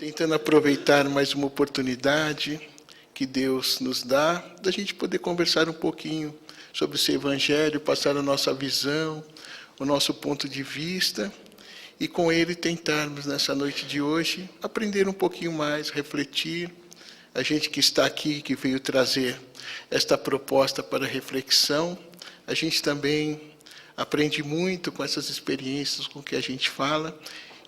tentando aproveitar mais uma oportunidade que Deus nos dá, da gente poder conversar um pouquinho sobre esse Evangelho, passar a nossa visão, o nosso ponto de vista, e com ele tentarmos, nessa noite de hoje, aprender um pouquinho mais, refletir. A gente que está aqui, que veio trazer esta proposta para reflexão, a gente também aprende muito com essas experiências, com o que a gente fala.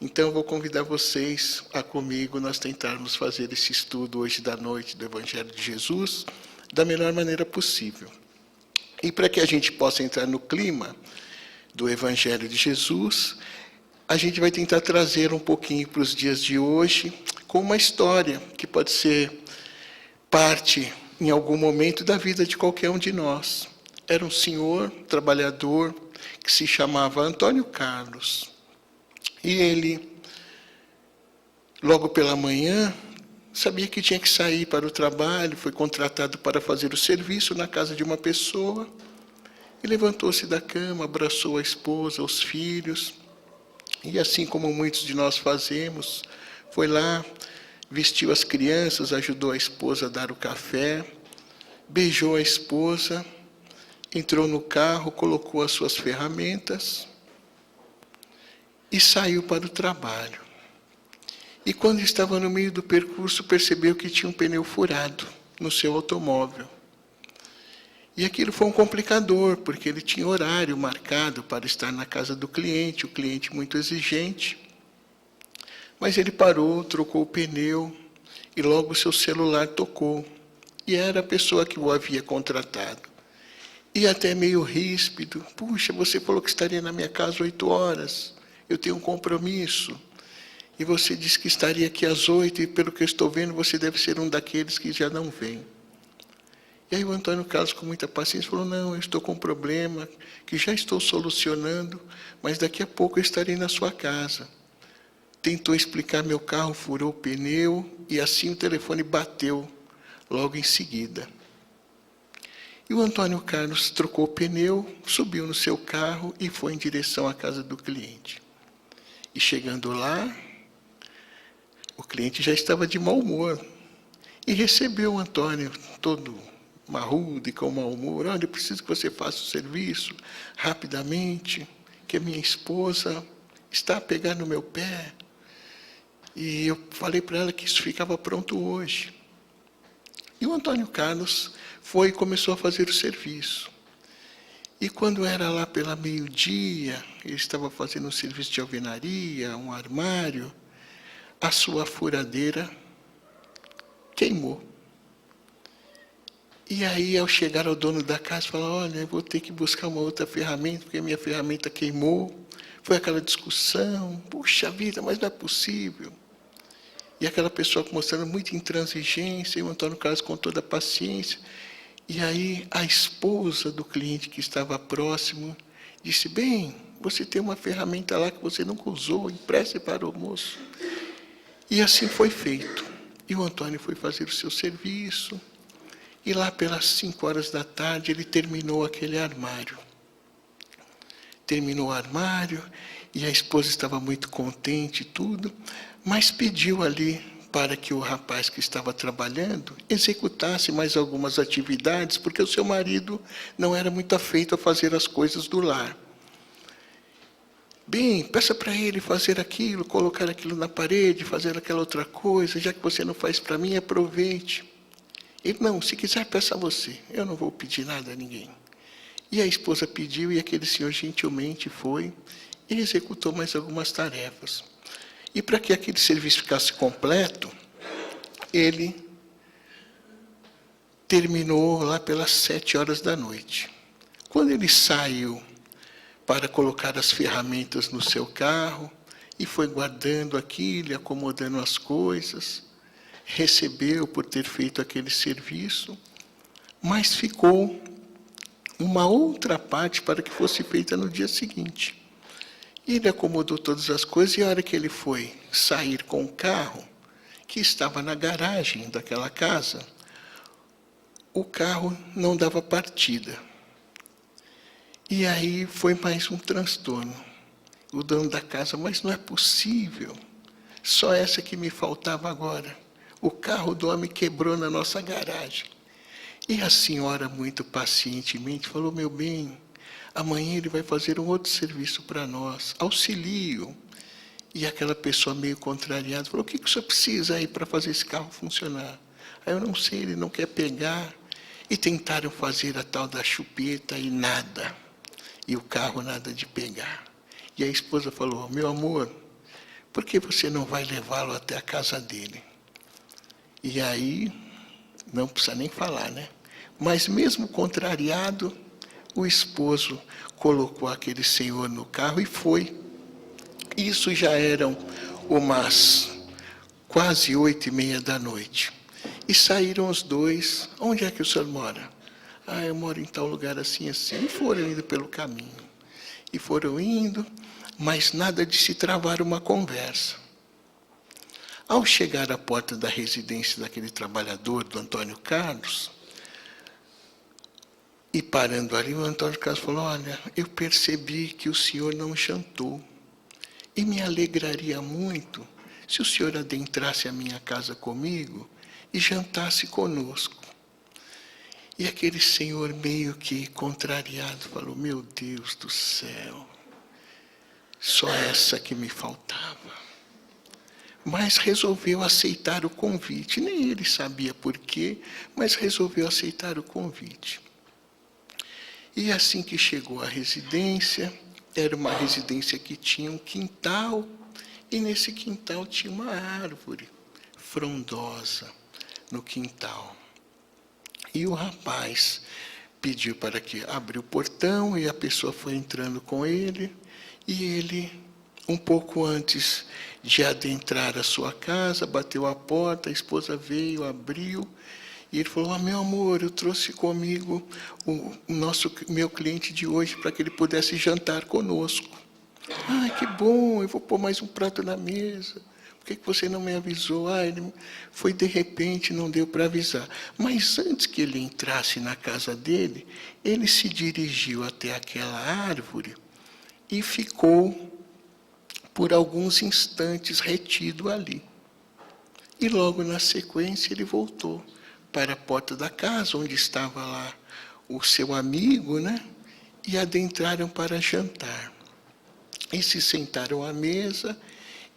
Então, eu vou convidar vocês a comigo nós tentarmos fazer esse estudo hoje da noite do Evangelho de Jesus da melhor maneira possível. E para que a gente possa entrar no clima do Evangelho de Jesus, a gente vai tentar trazer um pouquinho para os dias de hoje, com uma história que pode ser parte, em algum momento, da vida de qualquer um de nós. Era um senhor, trabalhador, que se chamava Antônio Carlos. E ele, logo pela manhã, sabia que tinha que sair para o trabalho, foi contratado para fazer o serviço na casa de uma pessoa, e levantou-se da cama, abraçou a esposa, os filhos, e assim como muitos de nós fazemos, foi lá, vestiu as crianças, ajudou a esposa a dar o café, beijou a esposa, entrou no carro, colocou as suas ferramentas e saiu para o trabalho. E quando estava no meio do percurso, percebeu que tinha um pneu furado no seu automóvel. E aquilo foi um complicador, porque ele tinha horário marcado para estar na casa do cliente, o cliente muito exigente. Mas ele parou, trocou o pneu e logo o seu celular tocou. E era a pessoa que o havia contratado. E até meio ríspido: puxa, você falou que estaria na minha casa 8 horas, eu tenho um compromisso. E você disse que estaria aqui às 8, e pelo que eu estou vendo, você deve ser um daqueles que já não vem. E aí o Antônio Carlos, com muita paciência, falou: não, eu estou com um problema, que já estou solucionando, mas daqui a pouco eu estarei na sua casa. Tentou explicar, meu carro furou o pneu, e assim o telefone bateu logo em seguida. E o Antônio Carlos trocou o pneu, subiu no seu carro e foi em direção à casa do cliente. E chegando lá, o cliente já estava de mau humor. E recebeu o Antônio todo marrudo e com mau humor: olha, eu preciso que você faça o serviço rapidamente, que a minha esposa está a pegar no meu pé. E eu falei para ela que isso ficava pronto hoje. E o Antônio Carlos foi e começou a fazer o serviço. E quando era lá pela meio-dia, ele estava fazendo um serviço de alvenaria, um armário, a sua furadeira queimou. E aí, ao chegar ao dono da casa, falou: olha, eu vou ter que buscar uma outra ferramenta, porque a minha ferramenta queimou. Foi aquela discussão: puxa vida, mas não é possível. E aquela pessoa mostrando muita intransigência, e o Antônio Carlos com toda a paciência. E aí a esposa do cliente que estava próximo disse: bem, você tem uma ferramenta lá que você nunca usou, empreste para o moço. E assim foi feito. E o Antônio foi fazer o seu serviço, e lá pelas 5 horas da tarde ele terminou aquele armário. Terminou o armário, e a esposa estava muito contente e tudo, mas pediu ali para que o rapaz que estava trabalhando executasse mais algumas atividades, porque o seu marido não era muito afeito a fazer as coisas do lar. Bem, peça para ele fazer aquilo, colocar aquilo na parede, fazer aquela outra coisa, já que você não faz para mim, aproveite. Ele: não, se quiser, peça a você, eu não vou pedir nada a ninguém. E a esposa pediu, e aquele senhor gentilmente foi e executou mais algumas tarefas. E para que aquele serviço ficasse completo, ele terminou lá pelas 7 horas da noite. Quando ele saiu para colocar as ferramentas no seu carro, e foi guardando aquilo, e acomodando as coisas, recebeu por ter feito aquele serviço, mas ficou uma outra parte para que fosse feita no dia seguinte. E ele acomodou todas as coisas, e a hora que ele foi sair com o carro, que estava na garagem daquela casa, o carro não dava partida. E aí foi mais um transtorno. O dono da casa: mas não é possível, Só essa que me faltava agora. O carro do homem quebrou na nossa garagem. E a senhora, muito pacientemente, falou: meu bem, amanhã ele vai fazer um outro serviço para nós, auxilio. E aquela pessoa meio contrariada falou: o que o senhor precisa aí para fazer esse carro funcionar? Aí eu não sei, ele não quer pegar. E tentaram fazer a tal da chupeta e nada. E o carro nada de pegar. E a esposa falou: meu amor, por que você não vai levá-lo até a casa dele? E aí, não precisa nem falar, né? Mas mesmo contrariado, o esposo colocou aquele senhor no carro e foi. Isso já eram umas quase 8h30 da noite. E saíram os dois. Onde é que o senhor mora? Ah, eu moro em tal lugar assim, assim. E foram indo pelo caminho. E foram indo, mas nada de se travar uma conversa. Ao chegar à porta da residência daquele trabalhador, do Antônio Carlos, e parando ali, o Antônio Carlos falou: olha, eu percebi que o senhor não jantou. E me alegraria muito se o senhor adentrasse a minha casa comigo e jantasse conosco. E aquele senhor meio que contrariado falou: meu Deus do céu, só essa que me faltava. Mas resolveu aceitar o convite. Nem ele sabia por quê, mas resolveu aceitar o convite. E assim que chegou à residência, era uma residência que tinha um quintal, e nesse quintal tinha uma árvore frondosa no quintal. E o rapaz pediu para que abriu o portão, e a pessoa foi entrando com ele, e ele, um pouco antes de adentrar a sua casa, bateu a porta, a esposa veio, abriu, e ele falou: meu amor, eu trouxe comigo meu cliente de hoje para que ele pudesse jantar conosco. Ah, que bom, eu vou pôr mais um prato na mesa. Por que você não me avisou? Ah, ele foi de repente, não deu para avisar. Mas antes que ele entrasse na casa dele, ele se dirigiu até aquela árvore e ficou por alguns instantes retido ali. E logo na sequência ele voltou para a porta da casa, onde estava lá o seu amigo, né? E adentraram para jantar. E se sentaram à mesa,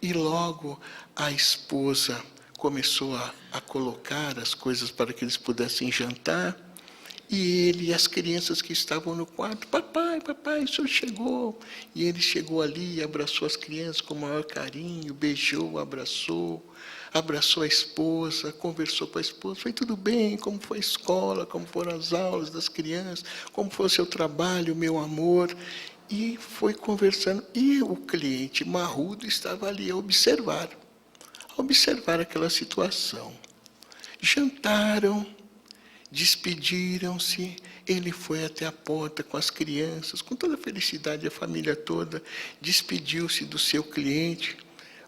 e logo a esposa começou a colocar as coisas para que eles pudessem jantar. E ele e as crianças que estavam no quarto: papai, papai, o senhor chegou. E ele chegou ali e abraçou as crianças com o maior carinho, beijou, abraçou a esposa, conversou com a esposa: foi tudo bem? Como foi a escola? Como foram as aulas das crianças? Como foi o seu trabalho, meu amor? E foi conversando. E o cliente marrudo estava ali a observar aquela situação. Jantaram, despediram-se, ele foi até a porta com as crianças, com toda a felicidade, a família toda, despediu-se do seu cliente,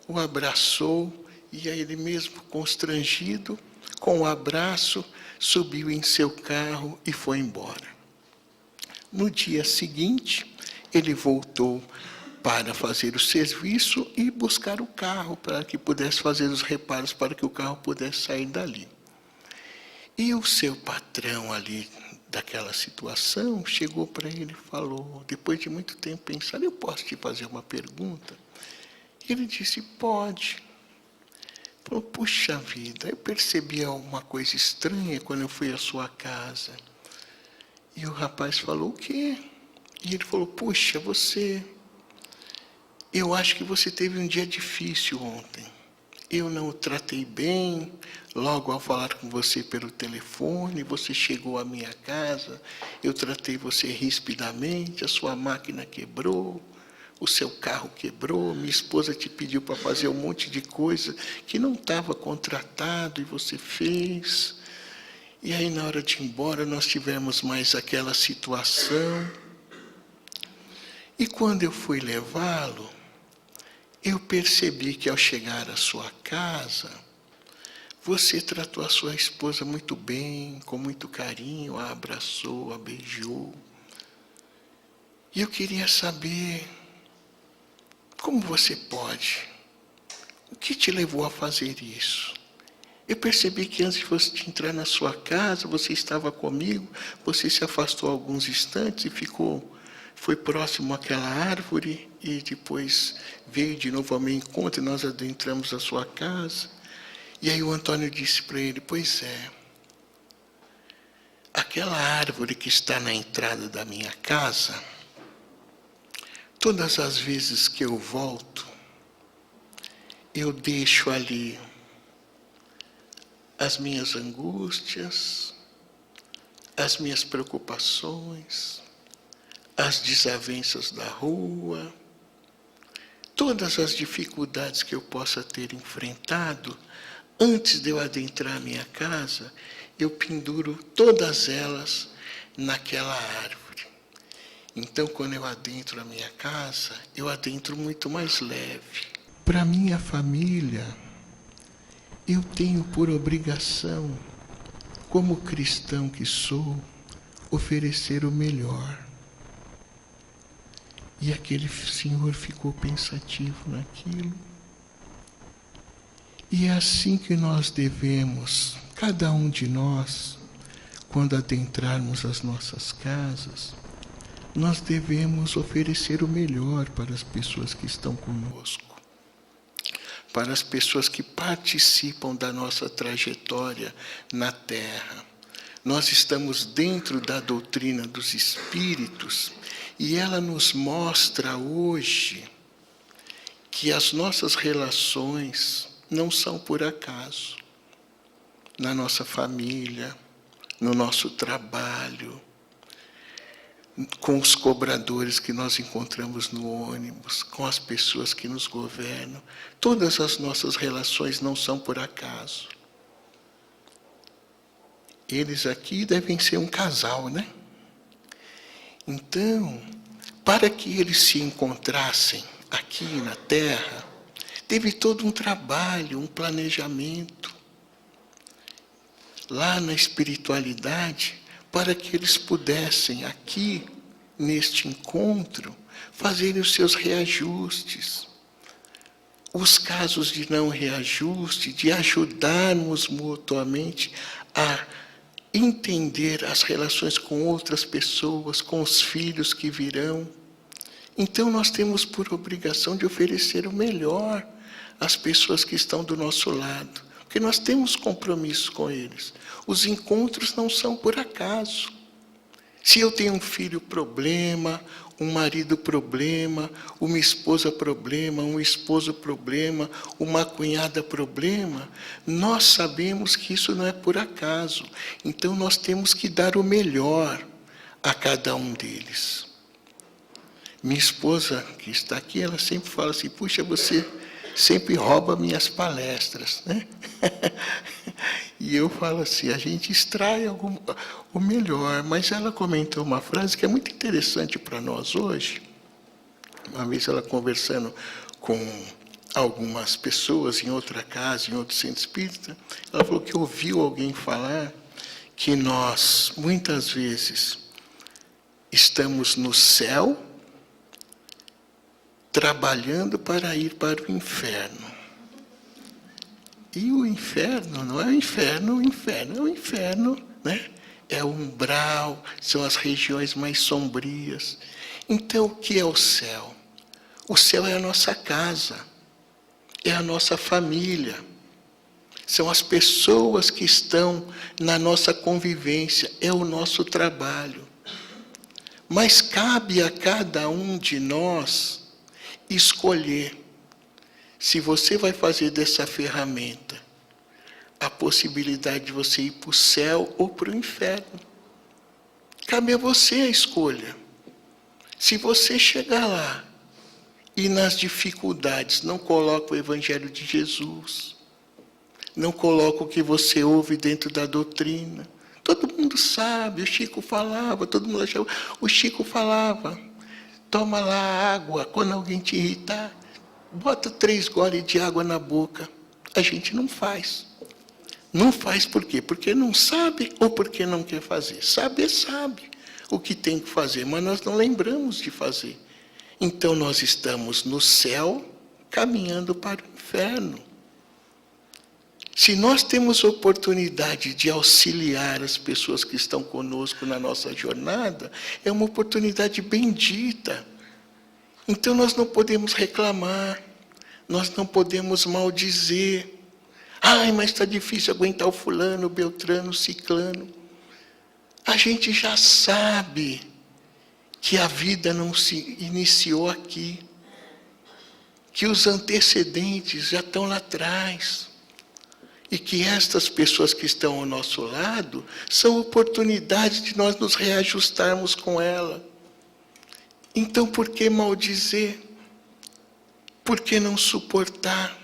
o abraçou, e aí ele mesmo, constrangido, com o abraço, subiu em seu carro e foi embora. No dia seguinte, ele voltou para fazer o serviço e buscar o carro, para que pudesse fazer os reparos, para que o carro pudesse sair dali. E o seu patrão ali, daquela situação, chegou para ele e falou, depois de muito tempo pensando: eu posso te fazer uma pergunta? E ele disse: pode. Falou: puxa vida, eu percebi alguma coisa estranha quando eu fui à sua casa. E o rapaz falou: o quê? E ele falou: puxa, eu acho que você teve um dia difícil ontem. Eu não o tratei bem, logo ao falar com você pelo telefone, você chegou à minha casa, eu tratei você rispidamente, a sua máquina quebrou, o seu carro quebrou, minha esposa te pediu para fazer um monte de coisa que não estava contratado e você fez. E aí, na hora de ir embora, nós tivemos mais aquela situação. E quando eu fui levá-lo, eu percebi que ao chegar à sua casa, você tratou a sua esposa muito bem, com muito carinho, a abraçou, a beijou. E eu queria saber como você pode O que te levou a fazer isso? Eu percebi que antes de você entrar na sua casa, você estava comigo, você se afastou alguns instantes e foi próximo àquela árvore e depois veio de novo ao meu encontro e nós adentramos a sua casa. E aí o Antônio disse para ele, pois é, aquela árvore que está na entrada da minha casa, todas as vezes que eu volto, eu deixo ali as minhas angústias, as minhas preocupações, as desavenças da rua, todas as dificuldades que eu possa ter enfrentado, antes de eu adentrar a minha casa, eu penduro todas elas naquela árvore. Então, quando eu adentro a minha casa, eu adentro muito mais leve. Para minha família, eu tenho por obrigação, como cristão que sou, oferecer o melhor. E aquele senhor ficou pensativo naquilo. E é assim que nós devemos, cada um de nós, quando adentrarmos as nossas casas, nós devemos oferecer o melhor para as pessoas que estão conosco, para as pessoas que participam da nossa trajetória na Terra. Nós estamos dentro da doutrina dos Espíritos e ela nos mostra hoje que as nossas relações não são por acaso. Na nossa família, no nosso trabalho, com os cobradores que nós encontramos no ônibus, com as pessoas que nos governam. Todas as nossas relações não são por acaso. Eles aqui devem ser um casal, né? Então, para que eles se encontrassem aqui na Terra, teve todo um trabalho, um planejamento, lá na espiritualidade, para que eles pudessem aqui, neste encontro, fazerem os seus reajustes. Os casos de não reajuste, de ajudarmos mutuamente a entender as relações com outras pessoas, com os filhos que virão. Então nós temos por obrigação de oferecer o melhor às pessoas que estão do nosso lado, porque nós temos compromisso com eles. Os encontros não são por acaso. Se eu tenho um filho problema, um marido problema, uma esposa problema, um esposo problema, uma cunhada problema, nós sabemos que isso não é por acaso. Então nós temos que dar o melhor a cada um deles. Minha esposa, que está aqui, ela sempre fala assim, puxa, você sempre rouba minhas palestras, né? E eu falo assim, a gente extrai o melhor, mas ela comentou uma frase que é muito interessante para nós hoje. Uma vez ela conversando com algumas pessoas em outra casa, em outro centro espírita, ela falou que ouviu alguém falar que nós, muitas vezes, estamos no céu, trabalhando para ir para o inferno. E o inferno não é o inferno é o inferno, né? É o umbral, são as regiões mais sombrias. Então, o que é o céu? O céu é a nossa casa, é a nossa família, são as pessoas que estão na nossa convivência, é o nosso trabalho. Mas cabe a cada um de nós escolher se você vai fazer dessa ferramenta a possibilidade de você ir para o céu ou para o inferno. Cabe a você a escolha. Se você chegar lá e nas dificuldades não coloca o Evangelho de Jesus, não coloca o que você ouve dentro da doutrina, todo mundo sabe, o Chico falava, todo mundo achava, o Chico falava, toma lá água, quando alguém te irritar, bota 3 goles de água na boca. A gente não faz. Não faz por quê? Porque não sabe ou porque não quer fazer. Saber sabe o que tem que fazer, mas nós não lembramos de fazer. Então nós estamos no céu caminhando para o inferno. Se nós temos oportunidade de auxiliar as pessoas que estão conosco na nossa jornada, é uma oportunidade bendita. Então nós não podemos reclamar, nós não podemos maldizer. Ai, mas está difícil aguentar o fulano, o beltrano, o ciclano. A gente já sabe que a vida não se iniciou aqui, que os antecedentes já estão lá atrás, e que estas pessoas que estão ao nosso lado são oportunidades de nós nos reajustarmos com ela. Então, por que maldizer? Por que não suportar?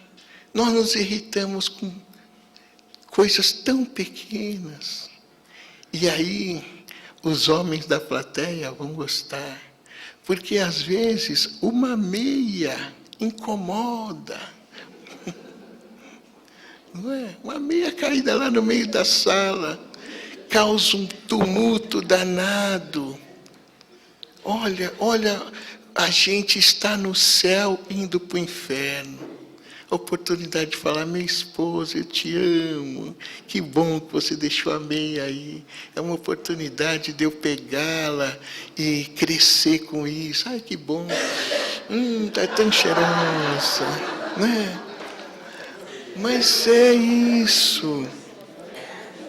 Nós nos irritamos com coisas tão pequenas. E aí, os homens da plateia vão gostar. Porque, às vezes, uma meia incomoda. Não é? Uma meia caída lá no meio da sala causa um tumulto danado. Olha, a gente está no céu indo para o inferno. A oportunidade de falar, minha esposa, eu te amo. Que bom que você deixou a meia aí. É uma oportunidade de eu pegá-la e crescer com isso. Ai, que bom. Está tão cheirosa, né? Mas é isso.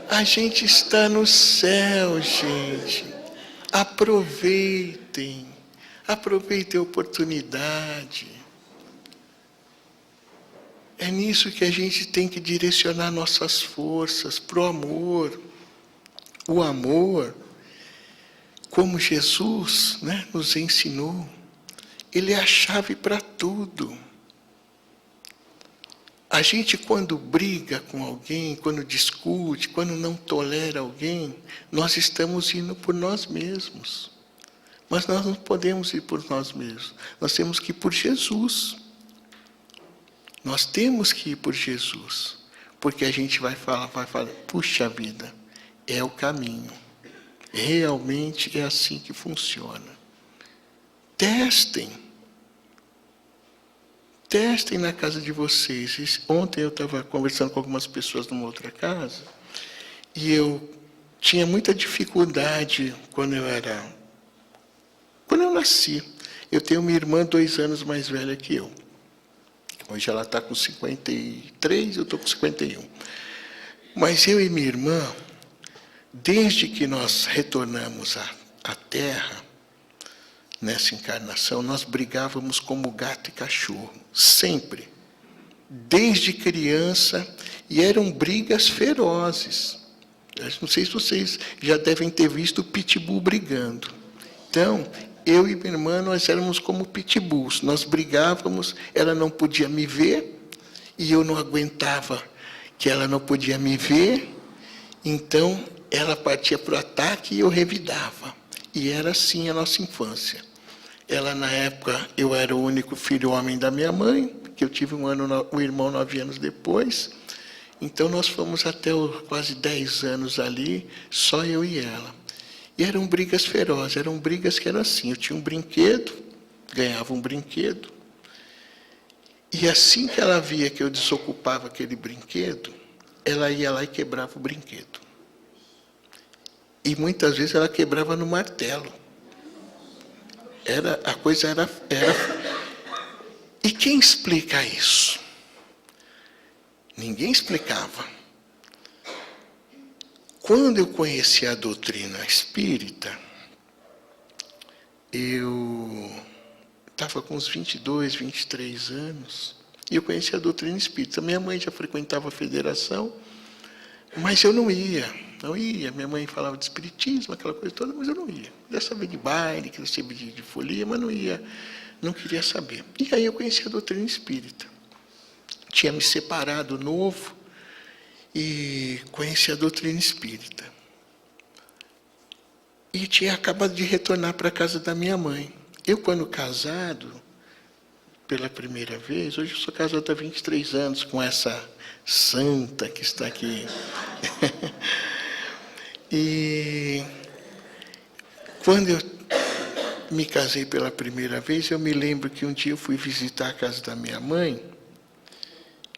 A gente está no céu, gente. Aproveitem a oportunidade. É nisso que a gente tem que direcionar nossas forças para o amor. O amor, como Jesus, né, nos ensinou, ele é a chave para tudo. A gente, quando briga com alguém, quando discute, quando não tolera alguém, nós estamos indo por nós mesmos. Mas nós não podemos ir por nós mesmos. Nós temos que ir por Jesus. Nós temos que ir por Jesus. Porque a gente vai falar, puxa vida, é o caminho. Realmente é assim que funciona. Testem na casa de vocês. Ontem eu estava conversando com algumas pessoas numa outra casa, e eu tinha muita dificuldade quando eu nasci. Eu tenho uma irmã 2 anos mais velha que eu. Hoje ela está com 53, eu estou com 51. Mas eu e minha irmã, desde que nós retornamos à Terra, nessa encarnação, nós brigávamos como gato e cachorro, sempre, desde criança, e eram brigas ferozes. Eu não sei se vocês já devem ter visto o pitbull brigando. Então, eu e minha irmã, nós éramos como pitbulls, nós brigávamos, ela não podia me ver, e eu não aguentava que ela não podia me ver, então ela partia para o ataque e eu revidava. E era assim a nossa infância. Ela, na época, eu era o único filho homem da minha mãe, que eu tive um irmão 9 anos depois. Então, nós fomos até quase 10 anos ali, só eu e ela. E eram brigas ferozes, eram brigas que eram assim. Eu tinha um brinquedo, ganhava um brinquedo, e assim que ela via que eu desocupava aquele brinquedo, ela ia lá e quebrava o brinquedo. E muitas vezes ela quebrava no martelo. A coisa era. E quem explica isso? Ninguém explicava. Quando eu conheci a doutrina espírita, eu estava com uns 22, 23 anos, e eu conheci a doutrina espírita. Minha mãe já frequentava a federação, mas eu não ia. Minha mãe falava de espiritismo, aquela coisa toda, mas eu não ia. Queria saber de baile, queria saber de folia, mas não ia, não queria saber. E aí eu conheci a doutrina espírita. Tinha me separado novo e conheci a doutrina espírita. E tinha acabado de retornar para a casa da minha mãe. Eu, quando casado, pela primeira vez, hoje eu sou casado há 23 anos com essa santa que está aqui. E quando me casei pela primeira vez, eu me lembro que um dia eu fui visitar a casa da minha mãe,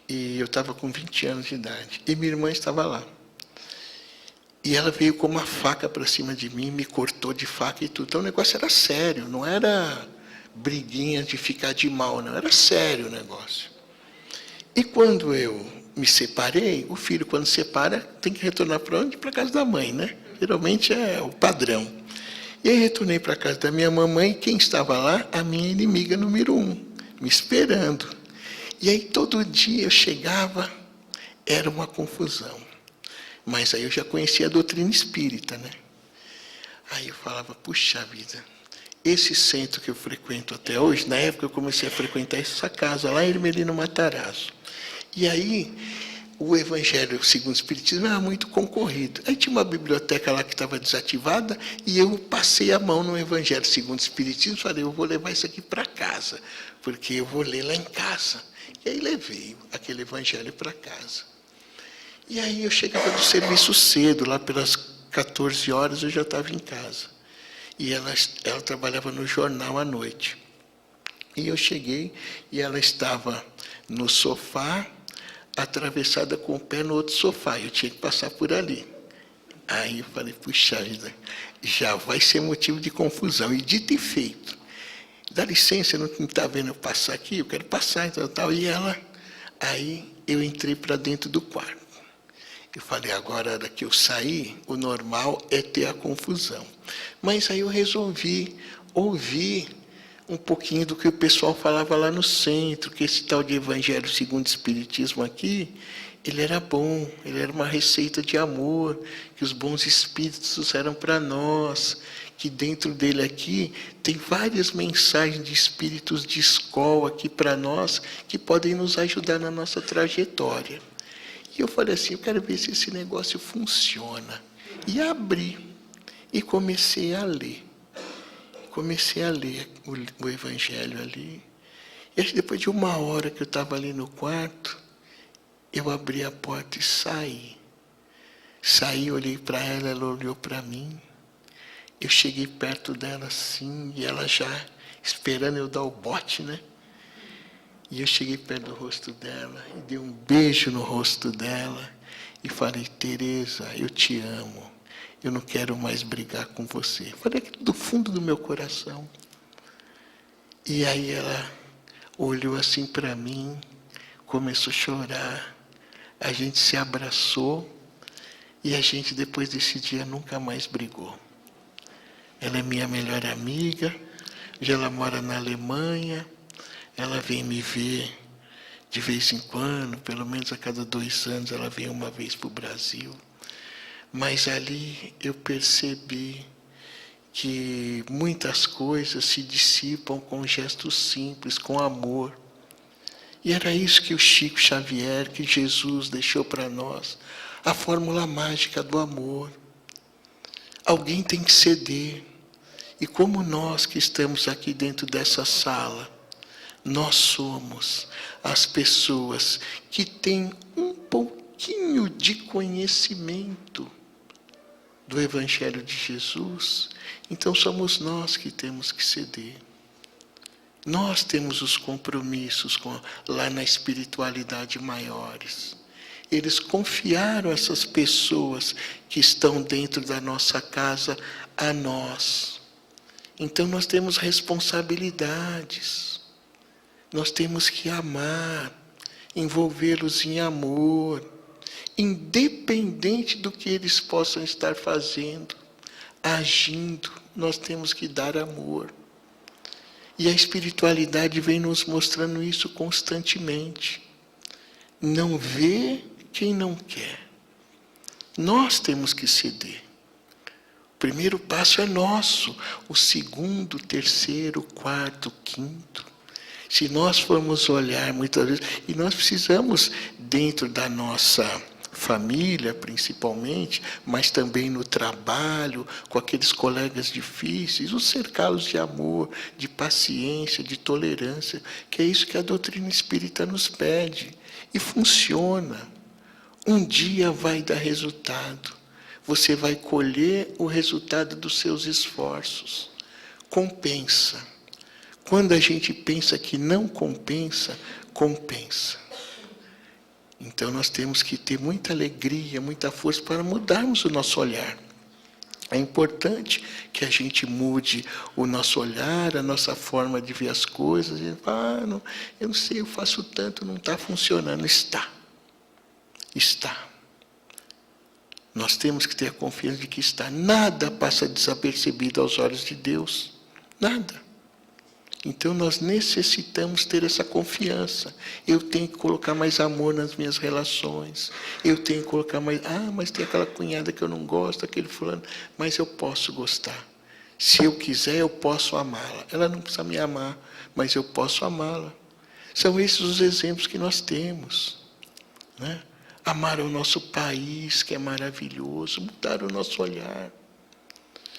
e eu estava com 20 anos de idade, e minha irmã estava lá. E ela veio com uma faca para cima de mim, me cortou de faca e tudo. Então o negócio era sério, não era briguinha de ficar de mal, não, era sério o negócio. E quando eu me separei, o filho, quando separa, tem que retornar para onde? Para a casa da mãe, né? Geralmente é o padrão. E aí retornei para a casa da minha mamãe, quem estava lá? A minha inimiga número 1, me esperando. E aí todo dia eu chegava, era uma confusão. Mas aí eu já conhecia a doutrina espírita, né? Aí eu falava, puxa vida, esse centro que eu frequento até hoje, na época eu comecei a frequentar essa casa lá em Ermelino Matarazzo. E aí o Evangelho segundo o Espiritismo era muito concorrido. Aí tinha uma biblioteca lá que estava desativada e eu passei a mão no Evangelho segundo o Espiritismo e falei, eu vou levar isso aqui para casa, porque eu vou ler lá em casa. E aí levei aquele Evangelho para casa. E aí eu chegava do serviço cedo, lá pelas 14 horas eu já estava em casa. E ela trabalhava no jornal à noite. E eu cheguei e ela estava no sofá, atravessada com o pé no outro sofá. Eu tinha que passar por ali. Aí eu falei, puxa vida, já vai ser motivo de confusão. E dito e feito. Dá licença, não está vendo eu passar aqui? Eu quero passar, então tal. E ela, aí eu entrei para dentro do quarto. Eu falei, agora que eu saí, o normal é ter a confusão. Mas aí eu resolvi ouvir um pouquinho do que o pessoal falava lá no centro, que esse tal de Evangelho segundo o Espiritismo aqui, ele era bom, ele era uma receita de amor, que os bons espíritos eram para nós, que dentro dele aqui tem várias mensagens de espíritos de escola aqui para nós, que podem nos ajudar na nossa trajetória. E eu falei assim, eu quero ver se esse negócio funciona. E abri, e comecei a ler. Comecei a ler o Evangelho ali. E depois de 1 hora que eu estava ali no quarto, eu abri a porta e saí. Saí, olhei para ela, ela olhou para mim. Eu cheguei perto dela assim, e ela já esperando eu dar o bote, né? E eu cheguei perto do rosto dela e dei um beijo no rosto dela e falei, Tereza, eu te amo. Eu não quero mais brigar com você. Falei do fundo do meu coração. E aí ela olhou assim para mim, começou a chorar. A gente se abraçou e a gente, depois desse dia, nunca mais brigou. Ela é minha melhor amiga, já ela mora na Alemanha. Ela vem me ver de vez em quando, pelo menos a cada 2 anos ela vem uma vez para o Brasil. Mas ali eu percebi que muitas coisas se dissipam com gestos simples, com amor. E era isso que o Chico Xavier, que Jesus deixou para nós, a fórmula mágica do amor. Alguém tem que ceder. E como nós que estamos aqui dentro dessa sala, nós somos as pessoas que têm um pouquinho de conhecimento do Evangelho de Jesus. Então somos nós que temos que ceder. Nós temos os compromissos lá na espiritualidade maiores. Eles confiaram essas pessoas que estão dentro da nossa casa a nós. Então nós temos responsabilidades. Nós temos que amar, envolvê-los em amor, independente do que eles possam estar fazendo, agindo, nós temos que dar amor. E a espiritualidade vem nos mostrando isso constantemente. Não vê quem não quer. Nós temos que ceder. O primeiro passo é nosso, o segundo, terceiro, quarto, quinto. Se nós formos olhar muitas vezes, e nós precisamos, dentro da nossa família principalmente, mas também no trabalho, com aqueles colegas difíceis, os cercá-los de amor, de paciência, de tolerância, que é isso que a doutrina espírita nos pede. E funciona. Um dia vai dar resultado. Você vai colher o resultado dos seus esforços. compensa. Quando a gente pensa que não compensa, compensa. Então nós temos que ter muita alegria, muita força para mudarmos o nosso olhar. É importante que a gente mude o nosso olhar, a nossa forma de ver as coisas. E, não, eu não sei, eu faço tanto, não está funcionando. Está. Está. Nós temos que ter a confiança de que está. Nada passa desapercebido aos olhos de Deus. Nada. Então nós necessitamos ter essa confiança. Eu tenho que colocar mais amor nas minhas relações. Eu tenho que colocar mais... mas tem aquela cunhada que eu não gosto, aquele fulano. Mas eu posso gostar. Se eu quiser, eu posso amá-la. Ela não precisa me amar, mas eu posso amá-la. São esses os exemplos que nós temos. Né? Amar o nosso país, que é maravilhoso. Mudar o nosso olhar.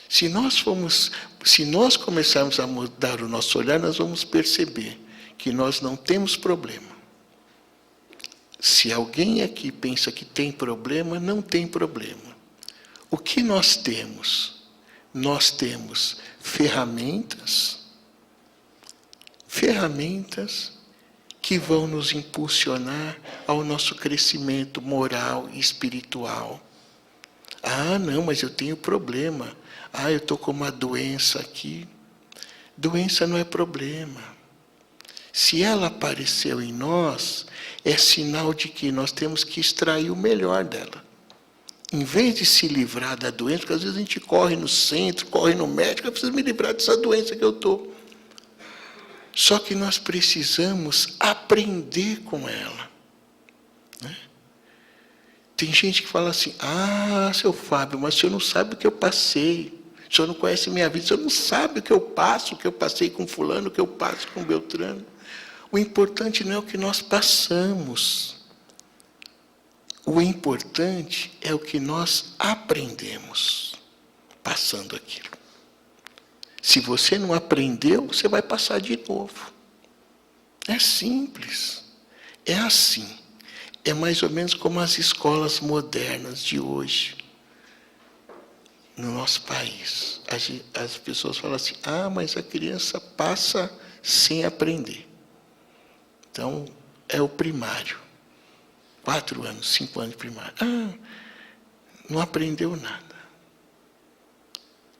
Se nós começarmos a mudar o nosso olhar, nós vamos perceber que nós não temos problema. Se alguém aqui pensa que tem problema, não tem problema. O que nós temos? Nós temos ferramentas que vão nos impulsionar ao nosso crescimento moral e espiritual. Não, mas eu tenho problema. Eu estou com uma doença aqui. Doença não é problema. Se ela apareceu em nós, é sinal de que nós temos que extrair o melhor dela. Em vez de se livrar da doença, porque às vezes a gente corre no centro, corre no médico, eu preciso me livrar dessa doença que eu estou. Só que nós precisamos aprender com ela. Né? Tem gente que fala assim, seu Fábio, mas o senhor não sabe o que eu passei. O senhor não conhece minha vida, o senhor não sabe o que eu passo, o que eu passei com fulano, o que eu passo com Beltrano. O importante não é o que nós passamos. O importante é o que nós aprendemos passando aquilo. Se você não aprendeu, você vai passar de novo. É simples. É assim. É mais ou menos como as escolas modernas de hoje. No nosso país, as pessoas falam assim, mas a criança passa sem aprender. Então, é o primário. 4 anos, 5 anos de primário. Não aprendeu nada.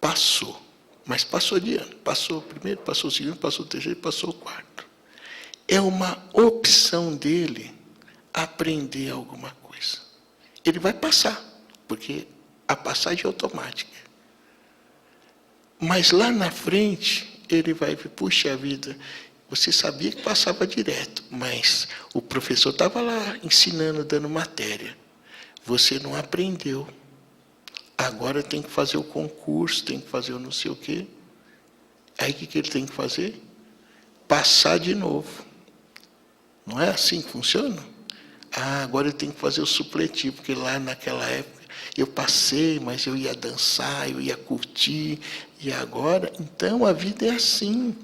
Passou. Mas passou de ano. Passou o primeiro, passou o segundo, passou o terceiro, passou o quarto. É uma opção dele aprender alguma coisa. Ele vai passar, porque a passagem é automática. Mas lá na frente, ele vai ver, puxa vida, você sabia que passava direto, mas o professor estava lá ensinando, dando matéria. Você não aprendeu. Agora tem que fazer o concurso, tem que fazer o não sei o quê. Aí o que ele tem que fazer? Passar de novo. Não é assim que funciona? Agora eu tenho que fazer o supletivo, porque lá naquela época eu passei, mas eu ia dançar, eu ia curtir, e agora... Então, a vida é assim.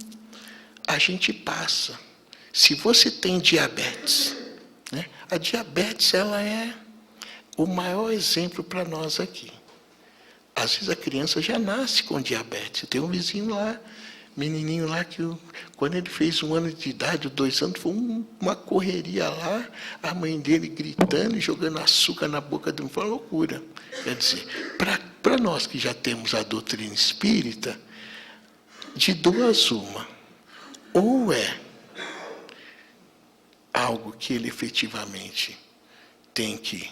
A gente passa. Se você tem diabetes, né? A diabetes ela é o maior exemplo para nós aqui. Às vezes a criança já nasce com diabetes. Eu tenho um vizinho lá, menininho lá, que quando ele fez 1 ano de idade, 2 anos, foi uma correria lá, a mãe dele gritando e jogando açúcar na boca dele, foi uma loucura. Quer dizer, para nós que já temos a doutrina espírita, de 2 uma. Ou é algo que ele efetivamente tem que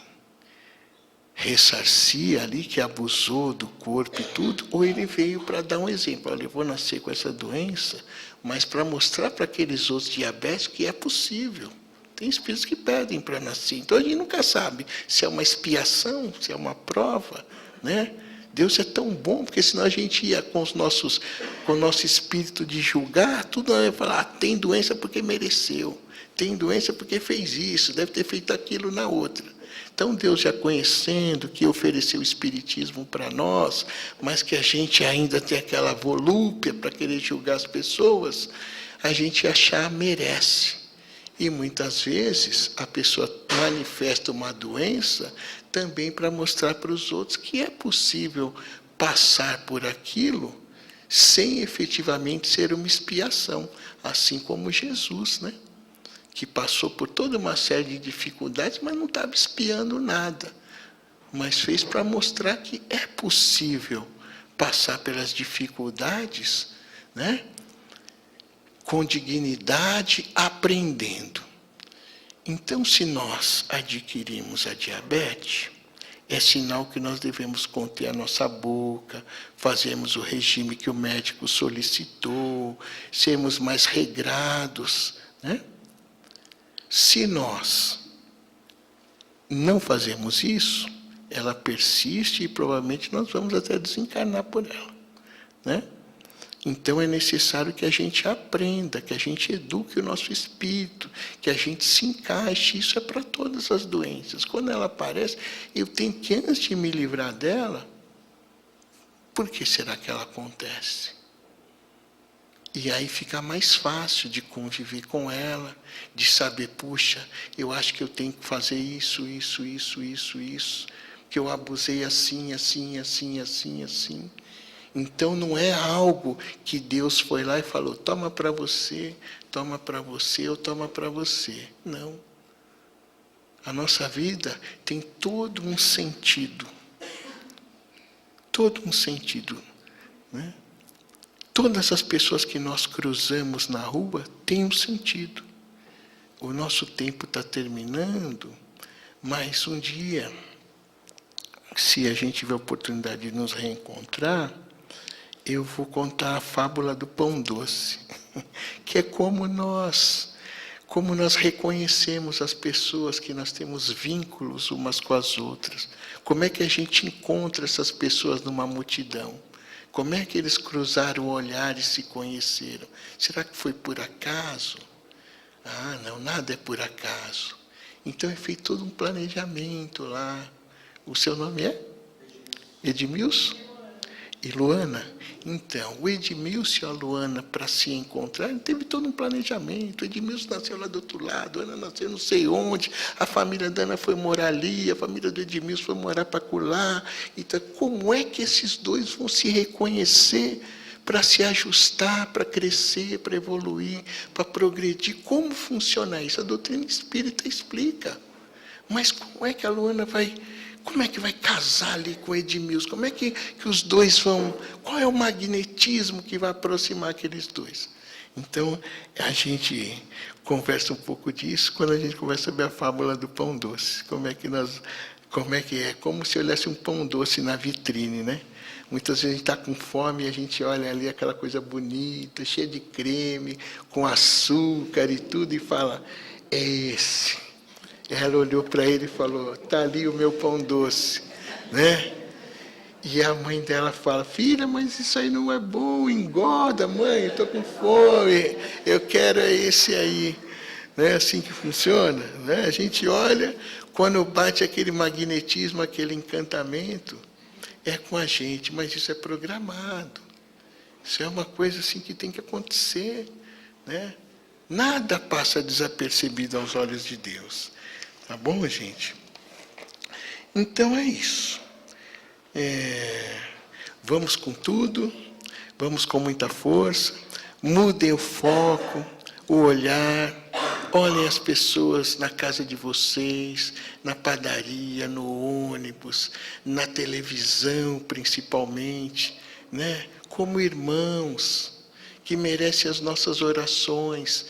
ressarcir ali, que abusou do corpo e tudo, ou ele veio para dar um exemplo. Olha, eu vou nascer com essa doença, mas para mostrar para aqueles outros diabéticos que é possível. Tem espíritos que pedem para nascer. Então a gente nunca sabe se é uma expiação, se é uma prova, né? Deus é tão bom, porque senão a gente ia com o nosso espírito de julgar, tudo ia falar, tem doença porque mereceu, tem doença porque fez isso, deve ter feito aquilo na outra. Então Deus, já conhecendo que ofereceu o espiritismo para nós, mas que a gente ainda tem aquela volúpia para querer julgar as pessoas, a gente achar merece. E muitas vezes a pessoa manifesta uma doença também para mostrar para os outros que é possível passar por aquilo sem efetivamente ser uma expiação, assim como Jesus, né? Que passou por toda uma série de dificuldades, mas não estava expiando nada. Mas fez para mostrar que é possível passar pelas dificuldades, né? Com dignidade, aprendendo. Então, se nós adquirimos a diabetes, é sinal que nós devemos conter a nossa boca, fazermos o regime que o médico solicitou, sermos mais regrados, né? Se nós não fazermos isso, ela persiste e provavelmente nós vamos até desencarnar por ela, né? Então é necessário que a gente aprenda, que a gente eduque o nosso espírito, que a gente se encaixe. Isso é para todas as doenças. Quando ela aparece, eu tenho que, antes de me livrar dela, por que será que ela acontece? E aí fica mais fácil de conviver com ela, de saber, puxa, eu acho que eu tenho que fazer isso, que eu abusei assim. Então não é algo que Deus foi lá e falou, toma para você, ou toma para você. Não. A nossa vida tem todo um sentido. Todo um sentido, né? Todas as pessoas que nós cruzamos na rua têm um sentido. O nosso tempo está terminando, mas um dia, se a gente tiver a oportunidade de nos reencontrar, eu vou contar a fábula do pão doce, que é como nós reconhecemos as pessoas, que nós temos vínculos umas com as outras. Como é que a gente encontra essas pessoas numa multidão? Como é que eles cruzaram o olhar e se conheceram? Será que foi por acaso? Ah, não, nada é por acaso. Então é feito todo um planejamento lá. O seu nome é? Edmilson? E Luana? Então, o Edmilson e a Luana, para se encontrar, teve todo um planejamento. O Edmilson nasceu lá do outro lado, a Ana nasceu não sei onde, a família da Ana foi morar ali, a família do Edmilson foi morar para acolá. Então, como é que esses dois vão se reconhecer para se ajustar, para crescer, para evoluir, para progredir? Como funciona isso? A doutrina espírita explica. Mas como é que a Luana vai... Como é que vai casar ali com o Edmilson? Como é que os dois vão... Qual é o magnetismo que vai aproximar aqueles dois? Então, a gente conversa um pouco disso quando a gente conversa sobre a fábula do pão doce. Como é que é? Como se olhasse um pão doce na vitrine, né? Muitas vezes a gente está com fome e a gente olha ali aquela coisa bonita, cheia de creme, com açúcar e tudo, e fala, é esse. Ela olhou para ele e falou, está ali o meu pão doce, né? E a mãe dela fala, filha, mas isso aí não é bom, engorda, mãe, eu estou com fome, eu quero esse aí. Não é assim que funciona, né? A gente olha, quando bate aquele magnetismo, aquele encantamento, é com a gente, mas isso é programado. Isso é uma coisa assim que tem que acontecer, né? Nada passa desapercebido aos olhos de Deus. Tá bom, gente? Então é isso. Vamos com tudo, vamos com muita força, mudem o foco, o olhar, olhem as pessoas na casa de vocês, na padaria, no ônibus, na televisão principalmente, né? Como irmãos que merecem as nossas orações,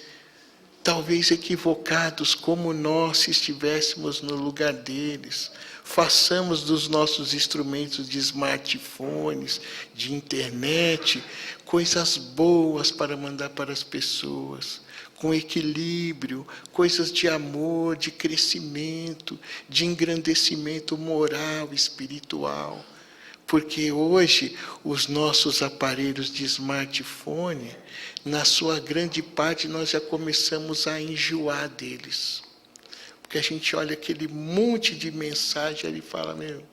talvez equivocados como nós, se estivéssemos no lugar deles. Façamos dos nossos instrumentos de smartphones, de internet, coisas boas para mandar para as pessoas, com equilíbrio, coisas de amor, de crescimento, de engrandecimento moral, espiritual. Porque hoje os nossos aparelhos de smartphone, na sua grande parte, nós já começamos a enjoar deles. Porque a gente olha aquele monte de mensagem e fala, meu,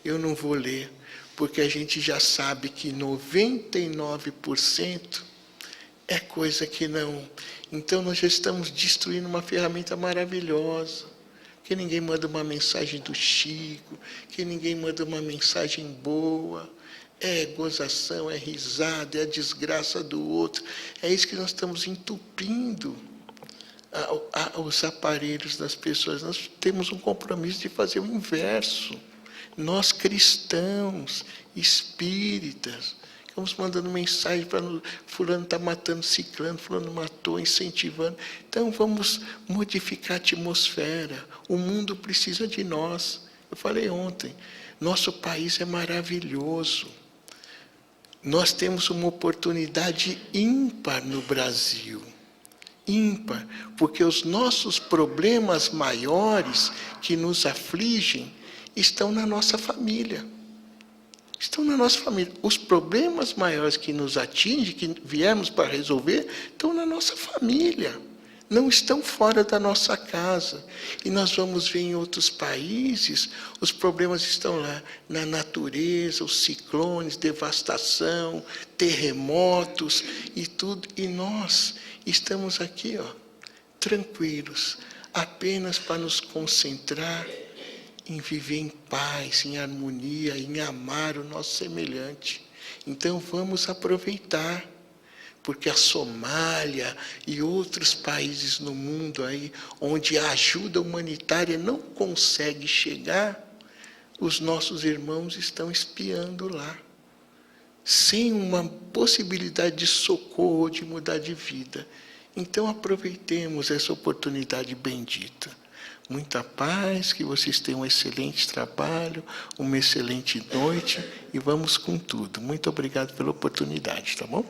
eu não vou ler, porque a gente já sabe que 99% é coisa que não... Então nós já estamos destruindo uma ferramenta maravilhosa. Que ninguém manda uma mensagem do Chico, que ninguém manda uma mensagem boa, É gozação, é risada, é a desgraça do outro. É isso que nós estamos entupindo os aparelhos das pessoas. Nós temos um compromisso de fazer o inverso. Nós cristãos, espíritas, estamos mandando mensagem para fulano está matando ciclano, fulano matou, incentivando. Então vamos modificar a atmosfera. O mundo precisa de nós. Eu falei ontem, nosso país é maravilhoso. Nós temos uma oportunidade ímpar no Brasil. Ímpar, porque os nossos problemas maiores que nos afligem estão na nossa família. Estão na nossa família. Os problemas maiores que nos atingem, que viemos para resolver, estão na nossa família. Não estão fora da nossa casa. E nós vamos ver em outros países, os problemas estão lá, na natureza, os ciclones, devastação, terremotos e tudo. E nós estamos aqui, tranquilos, apenas para nos concentrar em viver em paz, em harmonia, em amar o nosso semelhante. Então vamos aproveitar, porque a Somália e outros países no mundo aí, onde a ajuda humanitária não consegue chegar, os nossos irmãos estão espiando lá, sem uma possibilidade de socorro ou de mudar de vida. Então aproveitemos essa oportunidade bendita. Muita paz, que vocês tenham um excelente trabalho, uma excelente noite, e vamos com tudo. Muito obrigado pela oportunidade, tá bom?